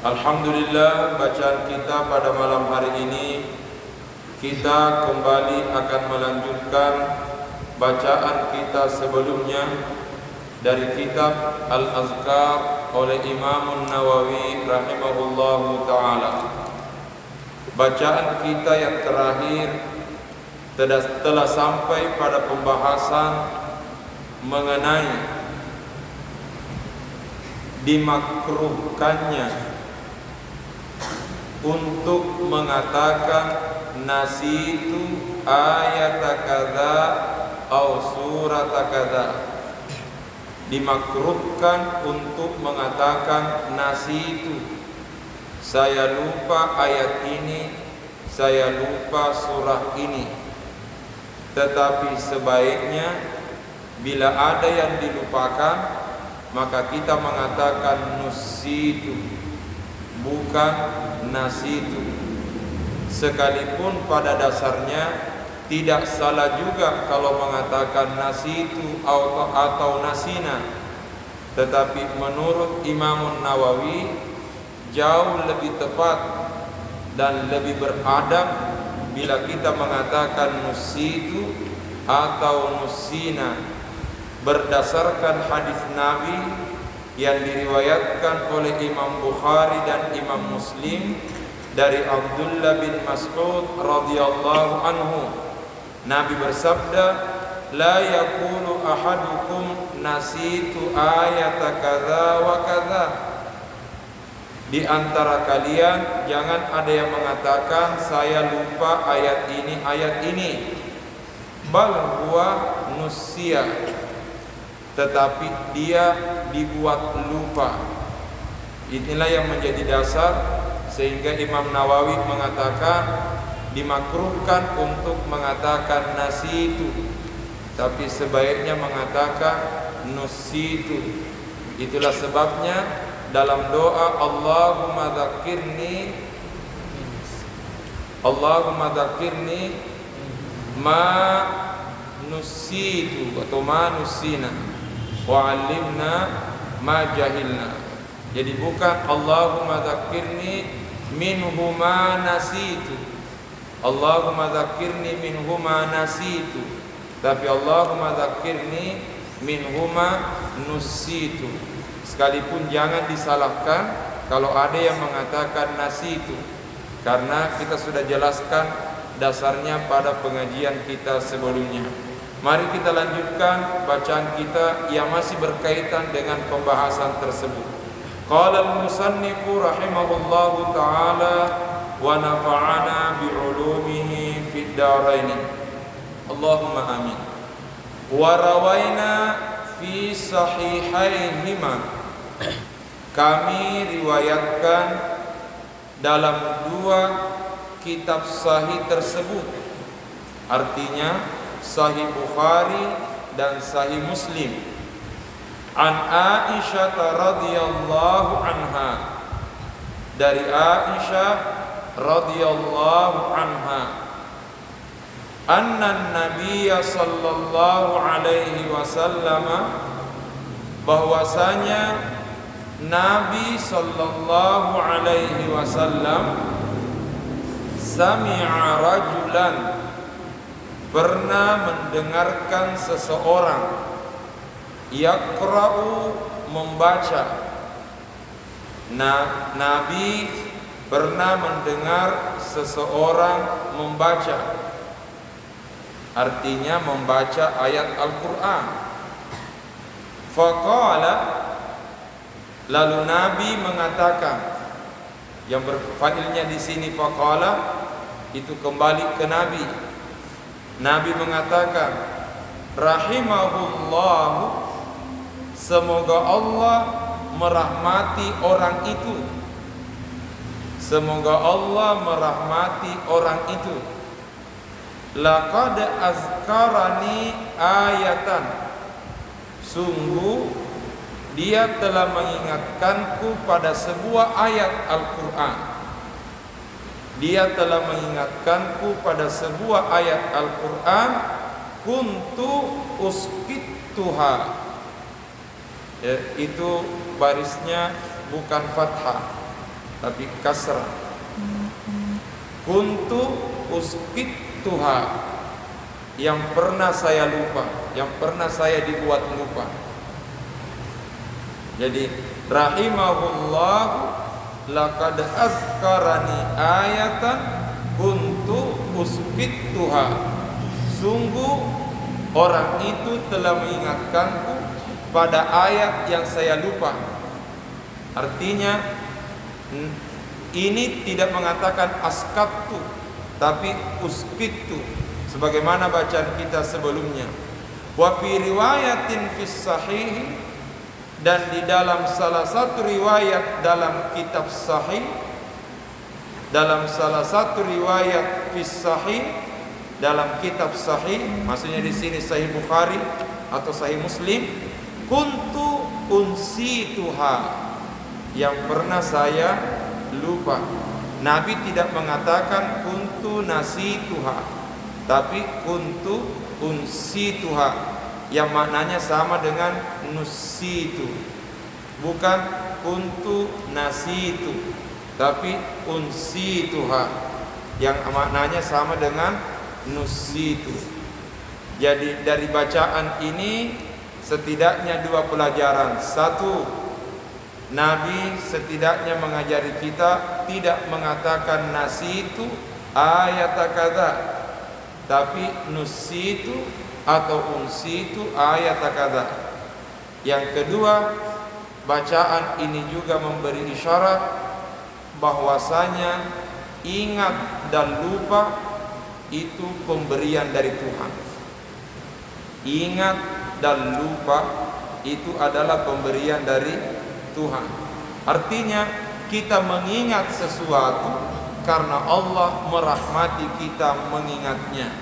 Alhamdulillah, bacaan kita pada malam hari ini kita kembali akan melanjutkan bacaan kita sebelumnya dari kitab Al-Azkar oleh Imam Nawawi rahimahullahu ta'ala. Bacaan kita yang terakhir telah sampai pada pembahasan mengenai dimakruhkannya untuk mengatakan nasitu ayat kadza atau surat kadza. Dimakruhkan untuk mengatakan nasitu, saya lupa ayat ini, saya lupa surah ini. Tetapi sebaiknya bila ada yang dilupakan, maka kita mengatakan nusitu, bukan nasitu. Sekalipun pada dasarnya tidak salah juga kalau mengatakan nasitu atau nasina, tetapi menurut Imam Nawawi jauh lebih tepat dan lebih beradab bila kita mengatakan nusitu atau nusina, berdasarkan hadis Nabi yang diriwayatkan oleh Imam Bukhari dan Imam Muslim dari Abdullah bin Mas'ud radhiyallahu anhu. Nabi bersabda, la yaqulu ahadukum nasitu ayat kadza wa kadza. Di antara kalian jangan ada yang mengatakan saya lupa ayat ini. Bal huwa nusia, tetapi dia dibuat lupa. Inilah yang menjadi dasar sehingga Imam Nawawi mengatakan dimakruhkan untuk mengatakan nasitu, tapi sebaiknya mengatakan nusitu. Itulah sebabnya dalam doa Allahumma dzakirni ma nusitu atau ma nusina wa 'allimna ma jahilna. Jadi bukan Allahumma dzakirni minhuma nasitu, Allahumma dzakirni minhuma nasitu, tapi Allahumma dzakirni minhuma nusitu. Sekalipun jangan disalahkan kalau ada yang mengatakan nasitu, karena kita sudah jelaskan dasarnya pada pengajian kita sebelumnya. Mari kita lanjutkan bacaan kita yang masih berkaitan dengan pembahasan tersebut. Qala al-musannifu rahimahullahu ta'ala wa nafa'ana bi'ulumihi fid dharain. Allahumma amin. Wa rawaina fi sahihaihima, kami riwayatkan dalam dua kitab sahih tersebut, artinya Sahih Bukhari dan Sahih Muslim. An Aisyah radhiyallahu anha, dari Aisyah radhiyallahu anha, anna Nabiyya sallallahu alaihi wasallam, bahwasanya Nabi sallallahu alaihi wasallam sami'a rajulan, pernah mendengarkan seseorang, yaqra'u, membaca. Nabi pernah mendengar seseorang membaca, artinya membaca ayat Al-Quran. Faqala, lalu Nabi mengatakan, yang berfailnya di sini faqala itu kembali ke Nabi. Nabi mengatakan, rahimahullahu, semoga Allah merahmati orang itu. Semoga Allah merahmati orang itu. Laqad azkarani ayatan, sungguh dia telah mengingatkanku pada sebuah ayat Al-Quran. Dia telah mengingatkanku pada sebuah ayat Al-Quran. Kuntu uskituha, ya, itu barisnya bukan fathah, tapi kasrah. Kuntu uskituha, yang pernah saya lupa, yang pernah saya dibuat lupa. Jadi rahimahullah, laqad azkarani ayatan kuntu uskituha, sungguh orang itu telah mengingatkanku pada ayat yang saya lupa. Artinya ini tidak mengatakan askattu, tapi uskitu, sebagaimana bacaan kita sebelumnya. Wa fi riwayatin fis sahih, dan di dalam salah satu riwayat dalam kitab sahih, dalam salah satu riwayat fis sahih, dalam kitab sahih, maksudnya di sini Sahih Bukhari atau Sahih Muslim, kuntu unsituha, yang pernah saya lupa. Nabi tidak mengatakan kuntu nasituha, tapi kuntu unsituha, yang maknanya sama dengan nusitu. Bukan kuntu nasitu, tapi unsituha, yang maknanya sama dengan nusitu. Jadi dari bacaan ini setidaknya dua pelajaran. Satu, Nabi setidaknya mengajari kita tidak mengatakan nasitu ayat kadza, tapi nusitu atau unsitu ayat kadza. Yang kedua, bacaan ini juga memberi isyarat bahwasanya ingat dan lupa itu pemberian dari Tuhan. Ingat dan lupa itu adalah pemberian dari Tuhan. Artinya kita mengingat sesuatu karena Allah merahmati kita mengingatnya.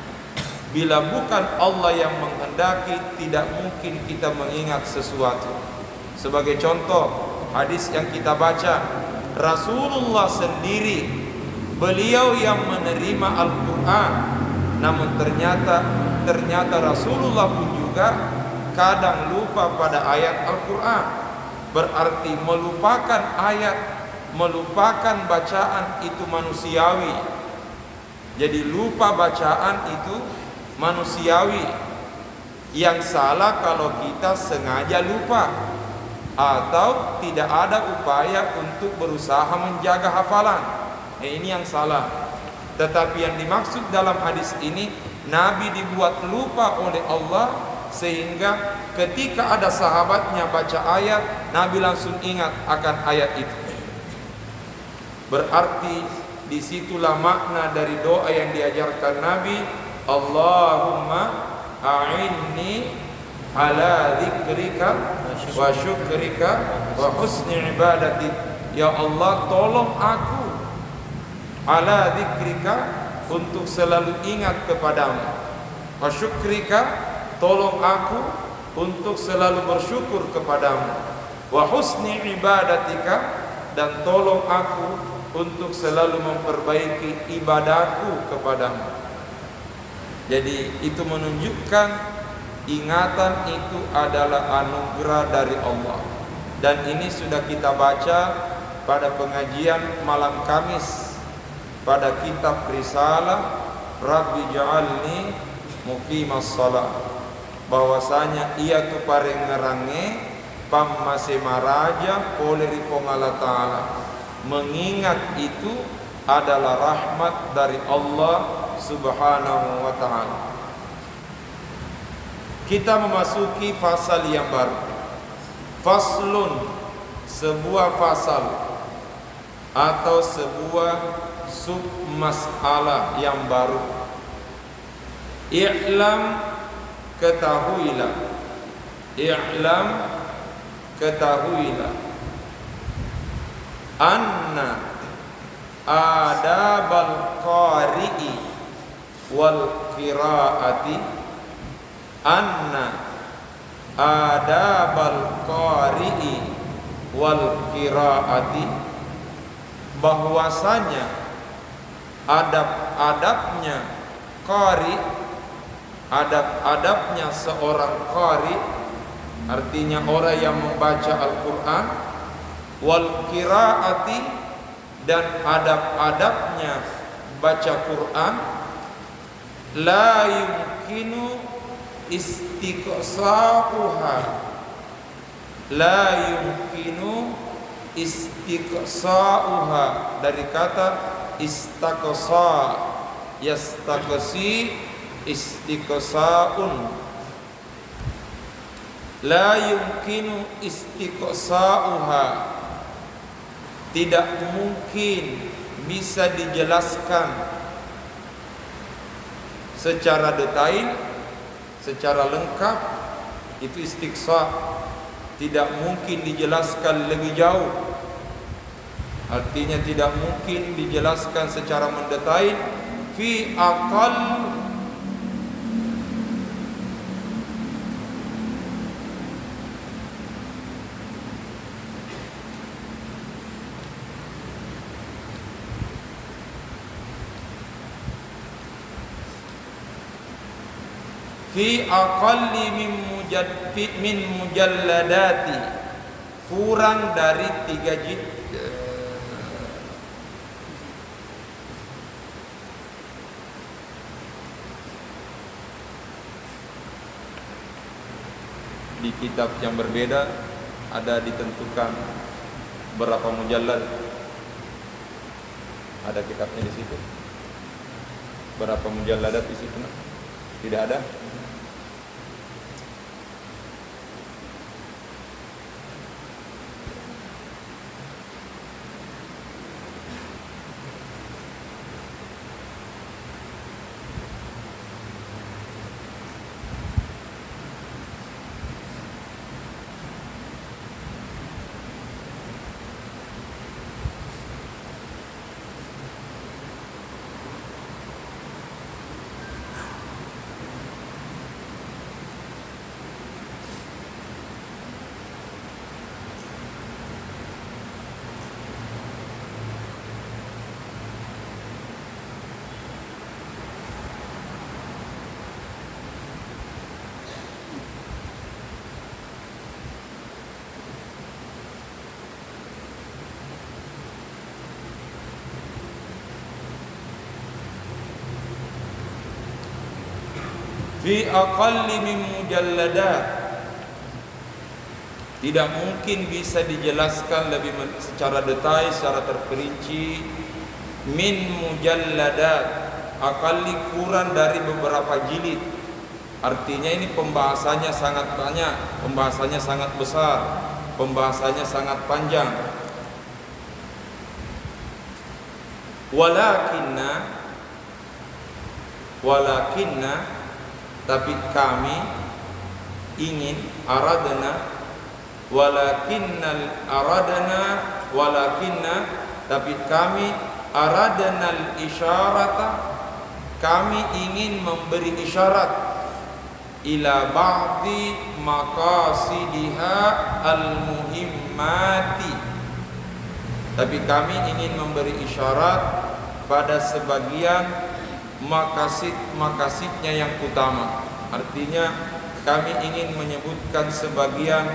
Bila bukan Allah yang menghendaki, tidak mungkin kita mengingat sesuatu. Sebagai contoh, hadis yang kita baca, Rasulullah sendiri, beliau yang menerima Al-Quran, namun ternyata Rasulullah pun juga kadang lupa pada ayat Al-Quran. Berarti melupakan ayat, melupakan bacaan itu manusiawi. Jadi lupa bacaan itu manusiawi. Yang salah kalau kita sengaja lupa atau tidak ada upaya untuk berusaha menjaga hafalan. Ini yang salah. Tetapi yang dimaksud dalam hadis ini, Nabi dibuat lupa oleh Allah sehingga ketika ada sahabatnya baca ayat, Nabi langsung ingat akan ayat itu. Berarti disitulah makna dari doa yang diajarkan Nabi, Allahumma a'inni ala dzikrika wa syukrika wa husni ibadati. Ya Allah, tolong aku ala dzikrika, untuk selalu ingat kepadamu, wa syukrika, tolong aku untuk selalu bersyukur kepadamu, wa husni ibadatika, dan tolong aku untuk selalu memperbaiki ibadahku kepadamu. Jadi itu menunjukkan ingatan itu adalah anugerah dari Allah. Dan ini sudah kita baca pada pengajian malam Kamis pada kitab Risalah Rabbi ja'alni muqimas shalah, bahwasanya ia tu paring ngerange pamase maraja oleh Allah Ta'ala. Mengingat itu adalah rahmat dari Allah Subhanahu wa ta'ala. Kita memasuki fasal yang baru. Faslun, sebuah fasal atau sebuah submasalah yang baru. I'lam, ketahuilah. I'lam, ketahuilah. Anna adabal qari'i wal qiraati, anna adabal qari'i wal qiraati, bahwasanya adab-adabnya qari, adab-adabnya seorang qari, artinya orang yang membaca Al-Quran, wal qiraati, dan adab-adabnya baca Quran, la yumkinu istiqsa'uha, la yumkinu istiqsa'uha, dari kata istaqsa, yastaqsi, istiqsa'un. La yumkinu istiqsa'uha, tidak mungkin bisa dijelaskan secara detail, secara lengkap. Itu istiqsa, tidak mungkin dijelaskan lebih jauh. Artinya tidak mungkin dijelaskan secara mendetail. Fi aqal fi aqalli min mujalladati, kurang dari 3 jilid. Di kitab yang berbeda ada ditentukan berapa mujallad. Ada kitabnya di situ. Berapa mujalladat di situ? Tidak ada. Fi aqalli min mujalladat, tidak mungkin bisa dijelaskan lebih secara detail, secara terperinci. Min mujalladat, aqalli kurang dari beberapa jilid. Artinya ini pembahasannya sangat banyak, pembahasannya sangat besar, pembahasannya sangat panjang. Walakinna, tapi kami ingin, aradna, walakinna, tapi kami aradna al-isyarata, kami ingin memberi isyarat, ila ba'di maqasidiha al-muhimmati, tapi kami ingin memberi isyarat pada sebagian makasid-makasidnya yang utama. Artinya kami ingin menyebutkan sebagian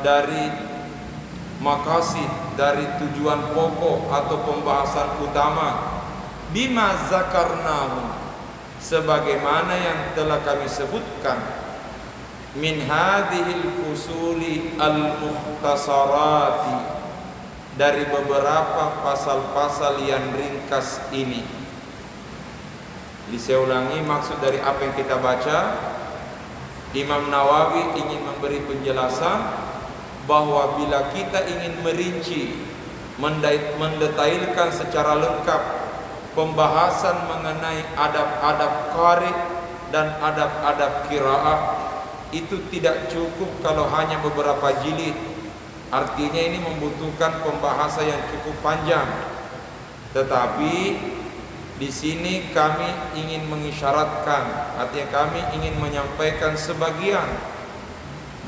dari makasid, dari tujuan pokok atau pembahasan utama. Bima zakarnahu, sebagaimana yang telah kami sebutkan, min hadhil fusuli al-mukhtasarati, dari beberapa pasal-pasal yang ringkas ini. Saya ulangi, maksud dari apa yang kita baca, Imam Nawawi ingin memberi penjelasan bahwa bila kita ingin merinci, mendetailkan secara lengkap pembahasan mengenai adab-adab qari dan adab-adab qiraah, itu tidak cukup kalau hanya beberapa jilid. Artinya ini membutuhkan pembahasan yang cukup panjang. Tetapi di sini kami ingin mengisyaratkan, artinya kami ingin menyampaikan sebagian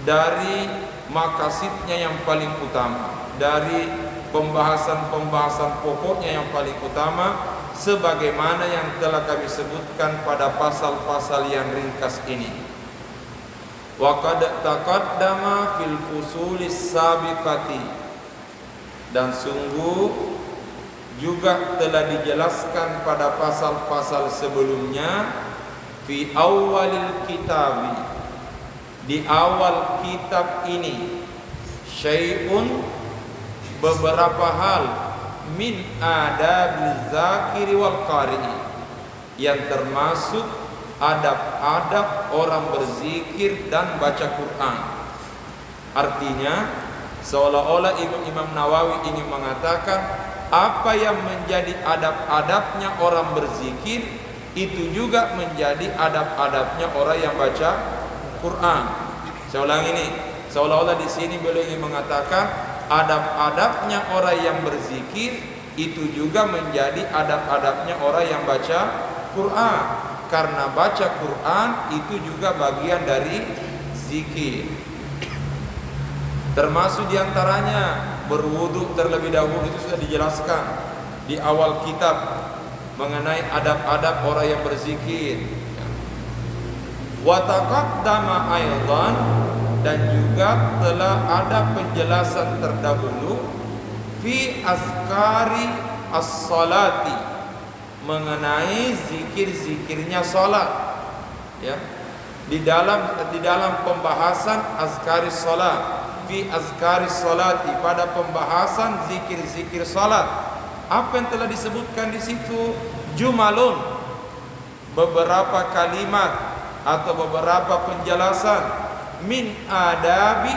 dari makasidnya yang paling utama, dari pembahasan-pembahasan pokoknya yang paling utama, sebagaimana yang telah kami sebutkan pada pasal-pasal yang ringkas ini. Wa qad taqaddama fil fusulis sabiqati, dan sungguh juga telah dijelaskan pada pasal-pasal sebelumnya. Fi awalil kitabi, di awal kitab ini, syai'un, beberapa hal, min adabil zakiri wal qari'i, yang termasuk adab-adab orang berzikir dan baca Quran. Artinya seolah-olah Imam Nawawi ingin mengatakan apa yang menjadi adab-adabnya orang berzikir itu juga menjadi adab-adabnya orang yang baca Quran. Saya ulang ini, seolah-olah di sini beliau ingin mengatakan adab-adabnya orang yang berzikir itu juga menjadi adab-adabnya orang yang baca Quran, karena baca Quran itu juga bagian dari zikir. Termasuk diantaranya berwudu terlebih dahulu, itu sudah dijelaskan di awal kitab mengenai adab-adab orang yang berzikir. Wa taqaddama aidan, dan juga telah ada penjelasan terdahulu fi azkari as-salati, mengenai zikir-zikirnya salat, ya. Di dalam pembahasan azkari salat, fi azkari salati, pada pembahasan zikir-zikir salat. Apa yang telah disebutkan di situ? Jumalun, beberapa kalimat atau beberapa penjelasan, min adabi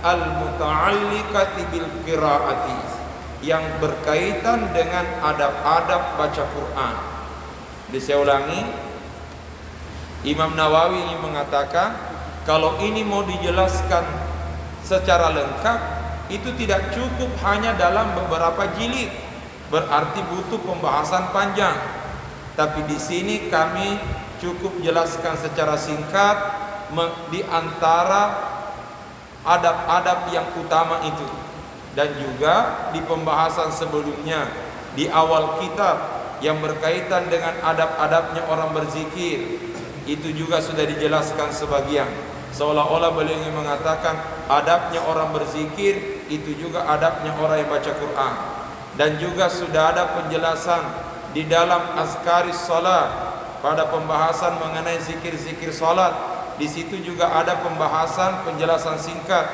al-muta'alliqati bil qiraati, yang berkaitan dengan adab-adab baca Quran. Saya ulangi, Imam Nawawi ingin mengatakan kalau ini mau dijelaskan secara lengkap, itu tidak cukup hanya dalam beberapa jilid, berarti butuh pembahasan panjang. Tapi di sini kami cukup jelaskan secara singkat di antara adab-adab yang utama itu. Dan juga di pembahasan sebelumnya di awal kitab yang berkaitan dengan adab-adabnya orang berzikir, itu juga sudah dijelaskan sebagian. Seolah-olah beliau ingin mengatakan adabnya orang berzikir itu juga adabnya orang yang baca Quran. Dan juga sudah ada penjelasan di dalam azkaris salat, pada pembahasan mengenai zikir-zikir salat. Di situ juga ada pembahasan penjelasan singkat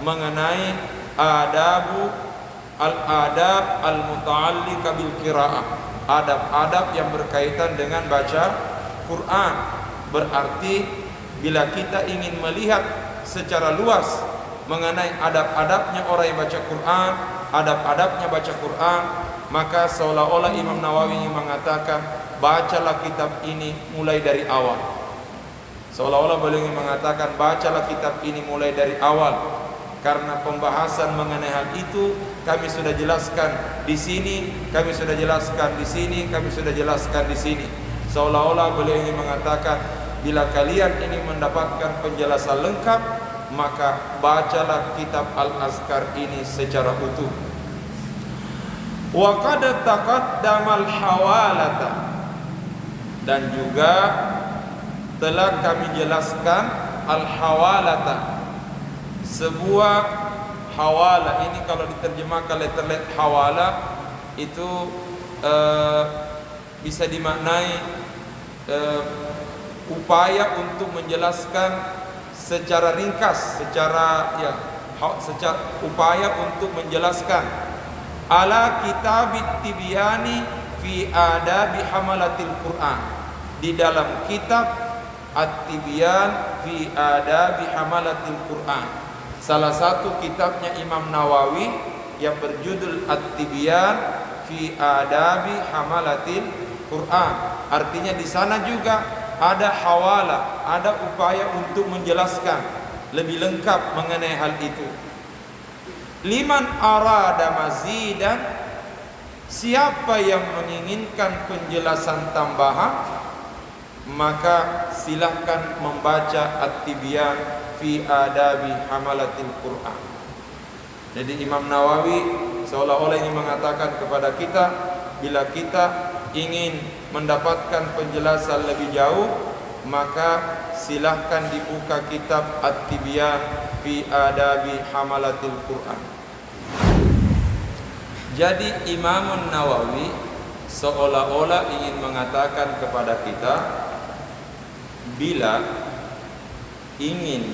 mengenai adab al-muta'alliqa bil qiraah, adab-adab yang berkaitan dengan baca Quran. Berarti bila kita ingin melihat secara luas mengenai adab-adabnya orang yang baca Quran, adab-adabnya baca Quran, maka seolah-olah Imam Nawawi ingin mengatakan bacalah kitab ini mulai dari awal. Seolah-olah beliau ingin mengatakan bacalah kitab ini mulai dari awal, karena pembahasan mengenai hal itu kami sudah jelaskan di sini, kami sudah jelaskan di sini, kami sudah jelaskan di sini. Seolah-olah beliau ingin mengatakan bila kalian ingin mendapatkan penjelasan lengkap, maka bacalah kitab Al-Azkar ini secara utuh. Wa qad taqaddamal hawalata, dan juga telah kami jelaskan al-hawalata, sebuah hawala. Ini kalau diterjemahkan letter hawala itu bisa dimaknai upaya untuk menjelaskan secara ringkas, secara upaya untuk menjelaskan ala kitabit tibyani fi adabi hamalatil Quran, di dalam kitab At-Tibyan fi adabi hamalatil Quran, salah satu kitabnya Imam Nawawi yang berjudul At-Tibyan fi adabi hamalatil Quran. Artinya di sana juga ada hawala, ada upaya untuk menjelaskan lebih lengkap mengenai hal itu. Liman arada mazidan, siapa yang menginginkan penjelasan tambahan, maka silahkan membaca At-Tibyan fi adabi hamalatil Quran. Jadi Imam Nawawi seolah-olah ingin mengatakan kepada kita, bila kita ingin mendapatkan penjelasan lebih jauh, maka silahkan dibuka kitab At-Tibyan fi adabi hamalatil Quran. Jadi Imam Nawawi seolah-olah ingin mengatakan kepada kita, bila ingin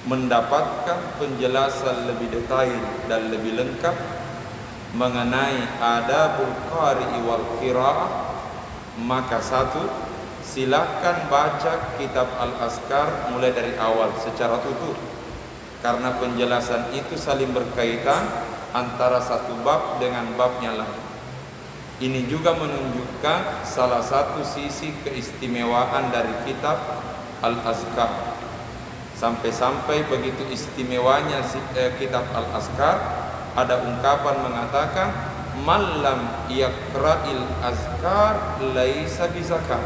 mendapatkan penjelasan lebih detail dan lebih lengkap mengenai adabul qari'i wal qiraah, maka satu, silahkan baca kitab Al-Azkar mulai dari awal secara utuh, karena penjelasan itu saling berkaitan antara satu bab dengan babnya lain. Ini juga menunjukkan salah satu sisi keistimewaan dari kitab Al-Azkar. Sampai-sampai begitu istimewanya kitab Al-Azkar, ada ungkapan mengatakan malam yaqra'il azkar laisa bizakar.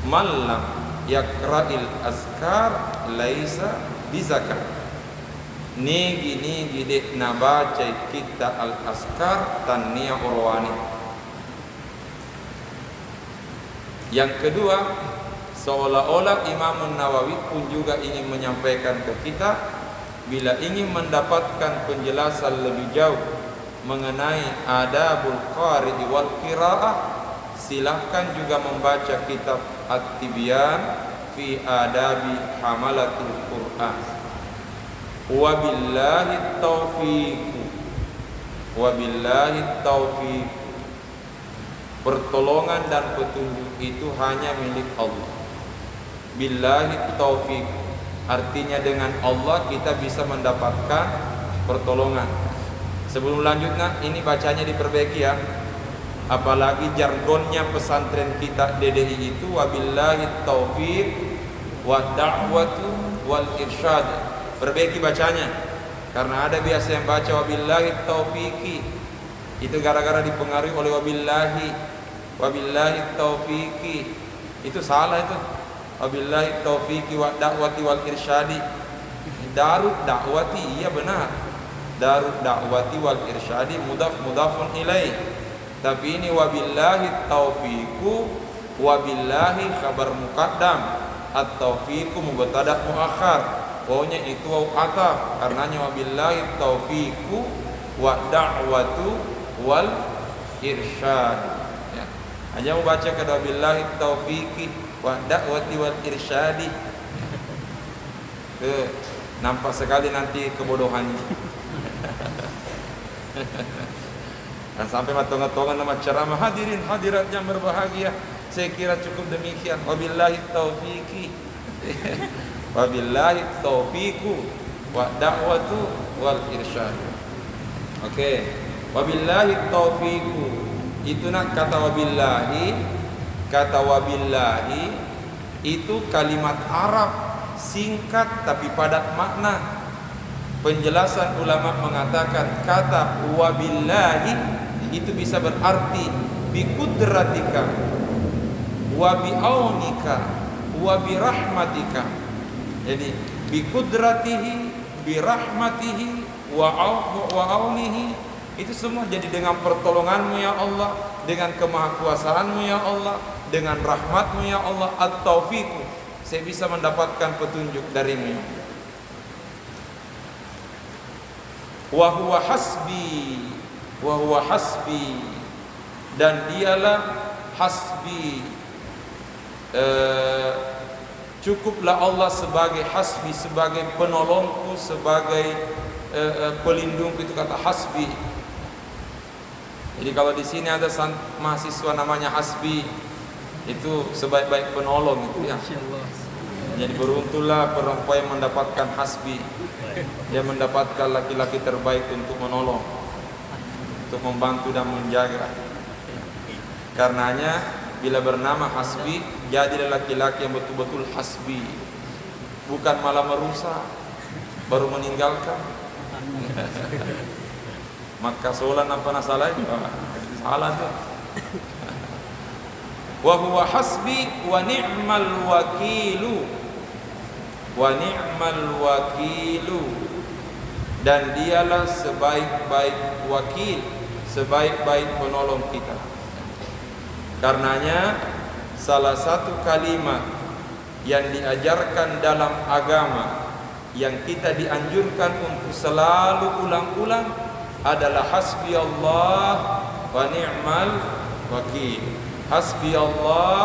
Malam yaqra'il azkar laisa bizakar. Nigi dek nabaca kita al-azkar tanniya urwani. Yang kedua, seolah-olah Imam Nawawi pun juga ingin menyampaikan ke kita, bila ingin mendapatkan penjelasan lebih jauh mengenai adabul qari'i wal qiraah, silahkan juga membaca kitab At-Tibyan fi adabi hamalatul Qur'an. Wabillahi taufiq. Pertolongan dan petunjuk itu hanya milik Allah. Billahi taufiq, artinya dengan Allah kita bisa mendapatkan pertolongan. Sebelum lanjutnya, ini bacanya diperbaiki ya. Apalagi jargonnya pesantren kita DDI itu wabillahi taufiq wa da'watu wal irsyad. Perbaiki bacanya, karena ada biasa yang baca wabillahi taufiqi, itu gara-gara dipengaruhi oleh wabillahi taufiqi, itu salah itu. Wabillahi taufiqi wa da'wati wal irsyadi. Darud da'wati, iya benar, darud da'wati wal irsyadi mudafun ilaih. Tapi ini wabillahi taufiqu, wabillahi khabar muqaddam, at-taufiqu mubtada muakhar. Pokoknya itu waw ataf, karenanya wabillahi taufiqu wa da'watu wal irsyad. Ya. Hanya membaca kata wabillahi taufiqi wa da'wati wal irsyadi. Nampak sekali nanti kebodohannya. Dan sampai matongan-tongan nama ceramah, hadirin hadirat yang berbahagia, saya kira cukup demikian. Wabillahi taufiqi. Wabillahi taufiqu wa da'watu wal irsyad. Oke. Wabillahi taufiqu. Itu nak kata wabillahi itu kalimat Arab singkat tapi padat makna. Penjelasan ulama mengatakan kata wabillahi itu bisa berarti bi qudratika wa bi aunika wa bi rahmatika. Jadi bi qudratihi, bi rahmatihi, wa aunihi, itu semua jadi dengan pertolonganmu ya Allah, dengan kemahakuasaanmu ya Allah, dengan rahmatmu ya Allah. At-taufiqu, saya bisa mendapatkan petunjuk darimu ya Allah. Wa huwa hasbi, dan dialah hasbi. Cukuplah Allah sebagai hasbi, sebagai penolongku, sebagai pelindungku, itu kata hasbi. Jadi kalau di sini ada mahasiswa namanya hasbi, itu sebaik-baik penolong itu ya. Jadi beruntunglah perempuan yang mendapatkan hasbi, dia mendapatkan laki-laki terbaik untuk menolong, untuk membantu dan menjaga. Karenanya bila bernama hasbi, jadilah laki-laki yang betul-betul hasbi, bukan malah merusak baru meninggalkan. Maka solan apa nasalah? Salah tuh. Wa huwa hasbi wa ni'mal wakilu, wa ni'mal wakilu, dan dialah sebaik-baik wakil, sebaik-baik penolong kita. Karenanya salah satu kalimat yang diajarkan dalam agama yang kita dianjurkan untuk selalu ulang-ulang adalah hasbi Allah wa ni'mal wakil. Hasbi Allah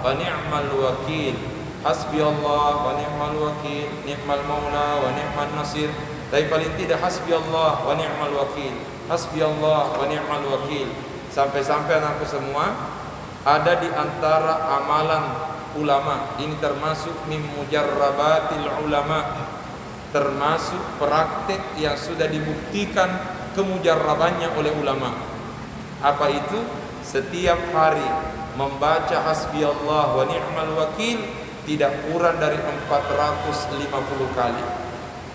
wa ni'mal wakil. Hasbi Allah wa ni'mal wakil, ni'mal maula wa ni'mal nasir. Tapi paling tidak hasbi Allah wa ni'mal wakil, hasbi Allah wa ni'mal wakil. Sampai-sampai anakku semua ada di antara amalan ulama. Ini termasuk min mujarrabatil ulama, termasuk praktek yang sudah dibuktikan kemujarrabannya oleh ulama. Apa itu? Setiap hari membaca hasbi Allah wa ni'mal wakil tidak kurang dari 450 kali.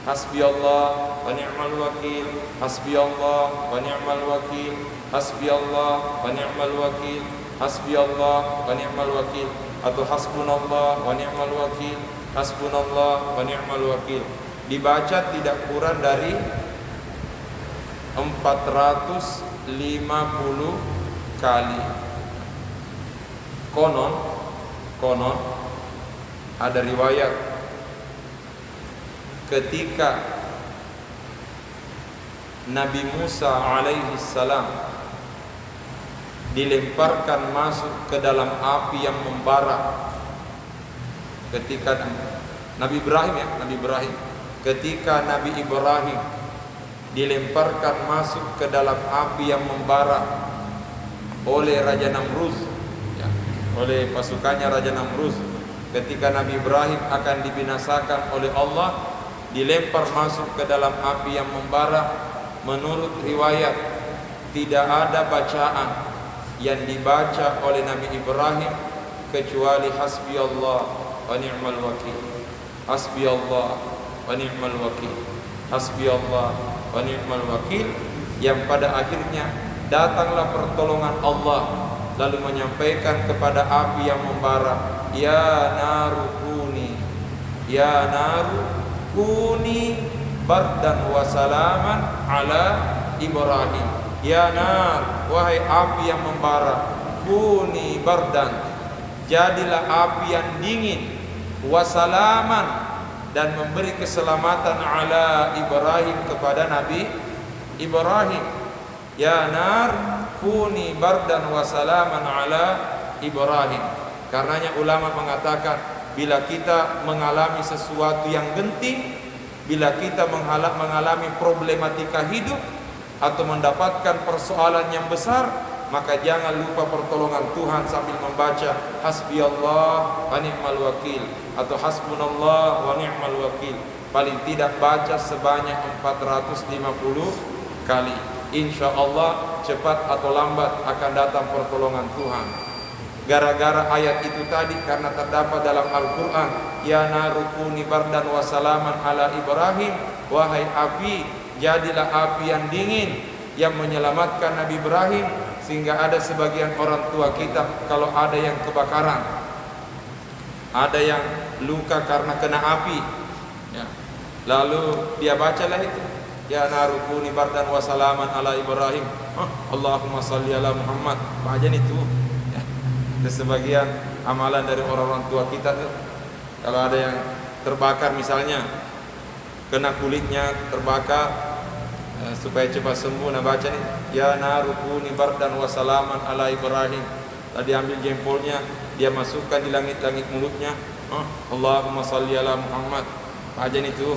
Hasbi Allah wa ni'mal wakil, hasbi Allah wa ni'mal wakil, hasbi Allah wa ni'mal wakil, hasbi Allah wa ni'mal wakil, atau hasbunallah wa ni'mal wakil, hasbunallah wa ni'mal wakil. Dibaca tidak kurang dari 450 kali. Konon ada riwayat ketika Nabi Musa alaihi salam dilemparkan masuk ke dalam api yang membara. Ketika Nabi Ibrahim, ketika Nabi Ibrahim dilemparkan masuk ke dalam api yang membara oleh Raja Namrud, oleh pasukannya Raja Namrud. Ketika Nabi Ibrahim akan dibinasakan oleh Allah, dilempar masuk ke dalam api yang membara. Menurut riwayat tidak ada bacaan yang dibaca oleh Nabi Ibrahim kecuali hasbi Allah wa ni'mal wakil, hasbi Allah wa ni'mal wakil, hasbi Allah wa ni'mal wakil. Yang pada akhirnya datanglah pertolongan Allah, lalu menyampaikan kepada api yang membara, ya naru kuni, ya naru kuni bardan wa salaman ala Ibrahim. Ya nar, wahai api yang membara, kuni bardan, jadilah api yang dingin, wa salaman, dan memberi keselamatan ala Ibrahim, kepada Nabi Ibrahim. Ya nar kuni bardan wa salaman ala Ibrahim. Karenanya ulama mengatakan, bila kita mengalami sesuatu yang genting, bila kita mengalami problematika hidup atau mendapatkan persoalan yang besar, maka jangan lupa pertolongan Tuhan sambil membaca hasbi Allah wa ni'mal wakil atau hasbunallah wa ni'mal wakil. Paling tidak baca sebanyak 450 kali. Insya Allah cepat atau lambat akan datang pertolongan Tuhan. Gara-gara ayat itu tadi, karena terdapat dalam Al-Quran, ya narukuni bardan wa salaman ala Ibrahim, wahai api, jadilah api yang dingin yang menyelamatkan Nabi Ibrahim. Sehingga ada sebagian orang tua kita, kalau ada yang kebakaran, ada yang luka karena kena api, ya, lalu dia bacalah itu, ya narukuni bardan wa salaman ala Ibrahim, Allahumma salli ala Muhammad. Bacain itu. Itu sebagian amalan dari orang-orang tua kita tuh. Kalau ada yang terbakar misalnya, kena kulitnya terbakar, supaya cepat sembuh, nah baca nih, ya narukuni bardan wa salaman ala Ibrahim. Tadi ambil jempolnya, dia masukkan di langit-langit mulutnya, Allahumma salli ala Muhammad. Baca itu.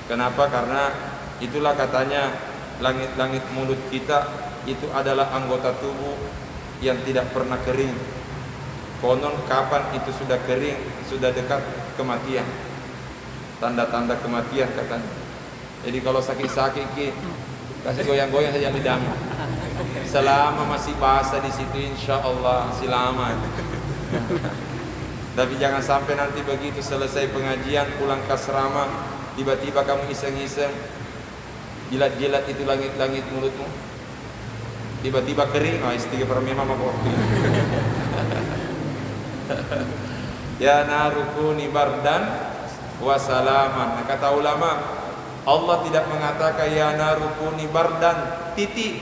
Kenapa? Karena itulah katanya langit-langit mulut kita itu adalah anggota tubuh yang tidak pernah kering. Konon kapan itu sudah kering, sudah dekat kematian, tanda-tanda kematian katanya. Jadi kalau sakit-sakit kasih goyang-goyang saja lidahmu. Selama masih basah di situ, insya Allah masih lama. Tapi jangan sampai nanti begitu selesai pengajian pulang ke asrama, tiba-tiba kamu iseng-iseng jilat-jilat itu langit-langit mulutmu, tiba-tiba kering. Istighfar memang waktu. Ya narukuni bardan wa salaman. Kata ulama, Allah tidak mengatakan ya narukuni bardan titik,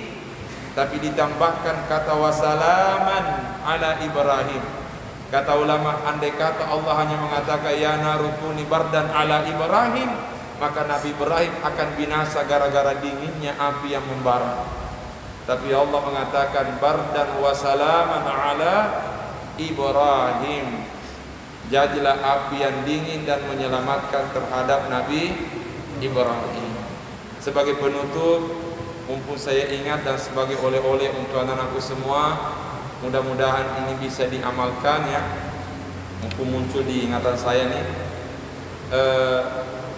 tapi ditambahkan kata wa salaman ala Ibrahim. Kata ulama, andai kata Allah hanya mengatakan ya narukuni bardan ala Ibrahim, maka Nabi Ibrahim akan binasa gara-gara dinginnya api yang membara. Tapi Allah mengatakan bardan wa salaman ala Ibrahim. Jadilah api yang dingin dan menyelamatkan terhadap Nabi Ibrahim. Sebagai penutup, mumpung saya ingat dan sebagai oleh-oleh untuk anak-anakku semua, mudah-mudahan ini bisa diamalkan ya. Mumpung muncul di ingatan saya nih,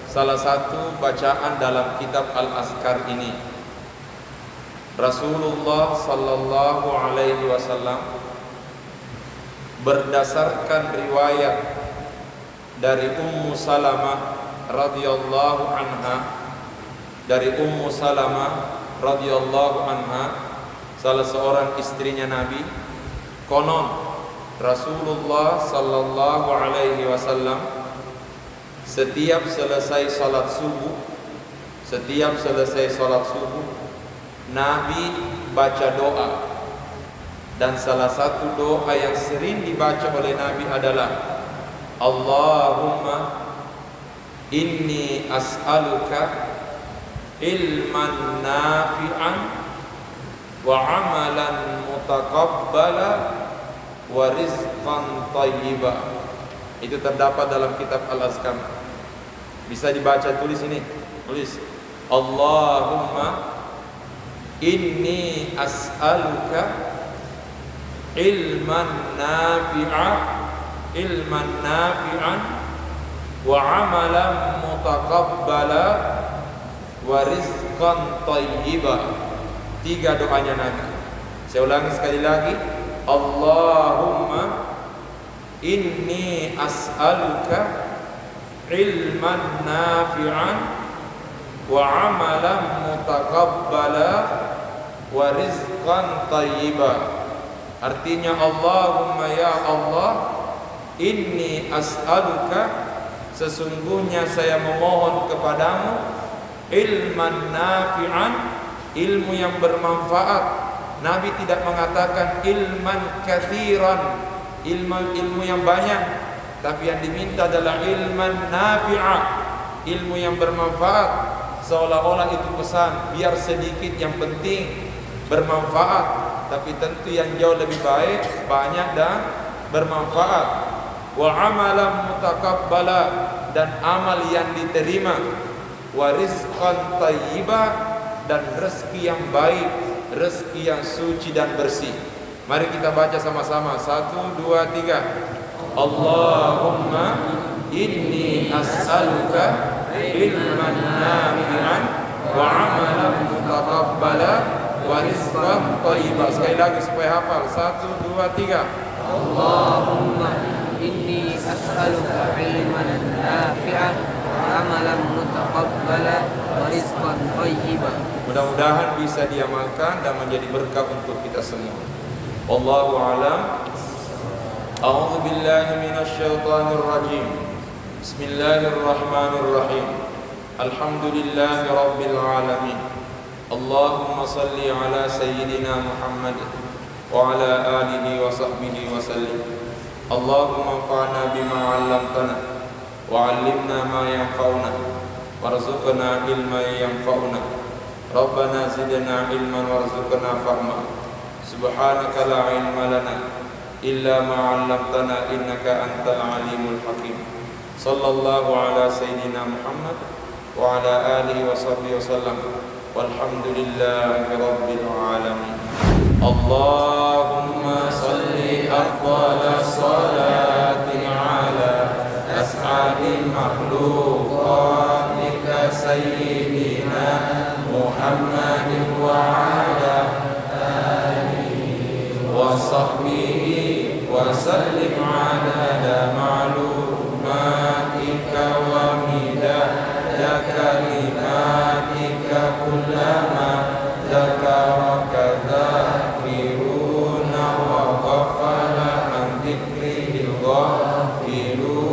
salah satu bacaan dalam kitab Al-Azkar ini, Rasulullah sallallahu alaihi wasallam berdasarkan riwayat dari Ummu Salamah radhiyallahu anha, dari Ummu Salamah radhiyallahu anha, salah seorang istrinya Nabi, konon Rasulullah sallallahu alaihi wasallam setiap selesai salat subuh, Nabi baca doa. Dan salah satu doa yang sering dibaca oleh Nabi adalah Allahumma inni as'aluka ilman nafi'an wa amalan mutaqabbala wa rizqan thayyiba. Itu terdapat dalam kitab Al-Azkar. Bisa dibaca, tulis ini. Tulis Allahumma inni as'aluka ilman nafi'an wa amalan mutaqabbala wa rizqan thayyiba. 3 doanya Nabi. Saya ulangi sekali lagi. Allahumma inni as'aluka ilman nafi'an wa amalan mutaqabbala wa rizqan thayyiba. Artinya, Allahumma ya Allah, inni as'aluka, sesungguhnya saya memohon kepadamu, ilman nafi'an, ilmu yang bermanfaat. Nabi tidak mengatakan ilman kathiran, ilmu yang banyak, tapi yang diminta adalah ilman nafi'ah, ilmu yang bermanfaat. Seolah-olah itu pesan, biar sedikit yang penting bermanfaat, tapi tentu yang jauh lebih baik banyak dan bermanfaat. Wa amalan mutaqabbala, dan amal yang diterima. Wa rizqan thayyiba, dan rezeki yang baik, rezeki yang suci dan bersih. Mari kita baca sama-sama. 1, 2, 3. Allahumma inni as'aluka ilman nafi'an wa amalan mutaqabbala wa rizqan thayyiba. Sekali lagi supaya hafal. 1, 2, 3. Allahumma inni as'aluka ilman nafi'an wa amalan mutaqabbala wa rizqan thayyiba. Mudah-mudahan bisa diamalkan dan menjadi berkah untuk kita semua. Wallahu a'lam. A'udzu billahi minasy syaithanir rajim. Bismillahirrahmanirrahim. Alhamdulillahi rabbil alamin. Allahumma salli ala sayyidina Muhammad wa ala alihi wa sahbihi wa sallim. Allahumma anfa'na bima 'allamtana wa 'allimna ma yanfa'una warzuqna ilman yanfa'una. Rabbana zidna ilman warzuqna fahma. Subhanaka la ilma lana illa ma 'allamtana innaka antal alimul hakim. Sallallahu ala sayyidina Muhammad wa ala alihi wa sahbihi wa sallam. Walhamdulillahi rabbil alamin. Allahumma salli afdhala salati ala as'adi makhluqatika sayyidina Muhammadin wa ala alihi wa sahbihi wa sallim adada ma'lumatika wa midada kalimatika kullama dzakaraka dzakiruna wa ghafala an dzikrihil ghafilun.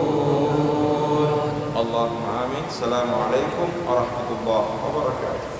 Allahumma amin. Assalamualaikum warahmatullahi wabarakatuh.